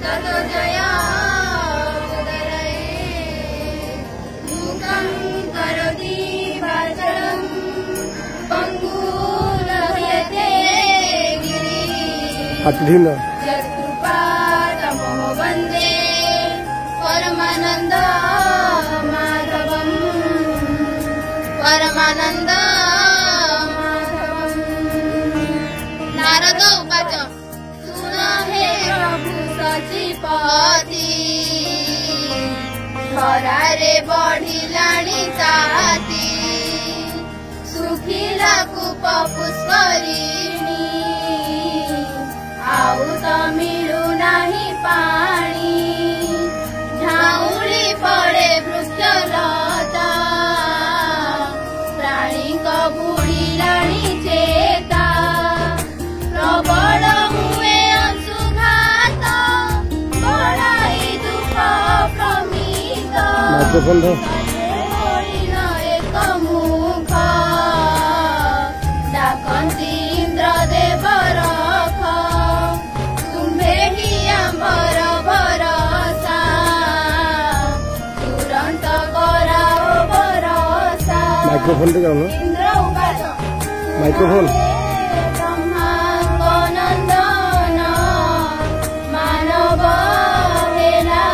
ततो जया उदरये मूकं करोति वाचालं पङ्गुलह्यते गिरिः यत्कृपातमो वन्दे परमानन्द माधवम् परमानन्द माधवम्। नारद उवाच सुन हे प्रभु सचिपति खरारे बढ़िलाणी ताती सुखिला कूप पुष्करिणी आउ तो मिलू नाही पानी झाउली पड़े वृक्षलता प्राणी को बुड़िलाणी चेता प्रबल हुए अंशुघात बढ़ाई दुख प्रमित एक मुख डाकन्ति इंद्र देव रख तुम्हे ही अम्बर भरोसा तुरंत कराओ भरोसा। माइक्रोफोन पे जाओ ना। इंद्र उवाच माइक्रोफोन ब्रह्मांड नंदन मानव हेला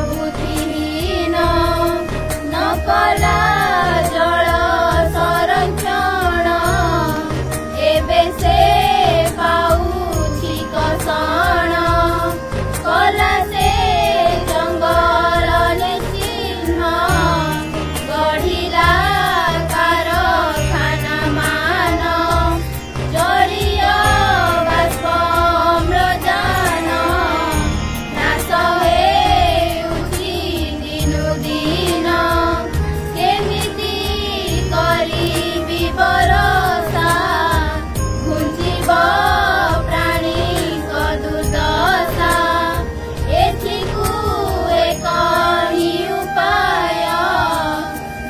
बुद्धिहीन न कला जल संरक्षण एबे से पाउछि कषण कला से जंगल निचिह्न गढ़िला कारखाना मान जलीय बाष्प अम्लजान नाश हेउछि दिनु दिन केमिति करिबि भरोसा घुंचिब प्राणीक दुर्दशा एथिकु एक ही उपाय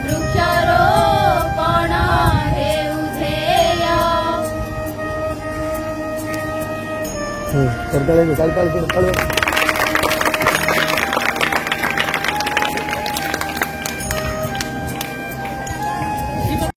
वृक्षारोपण हेउ ध्येय। करता है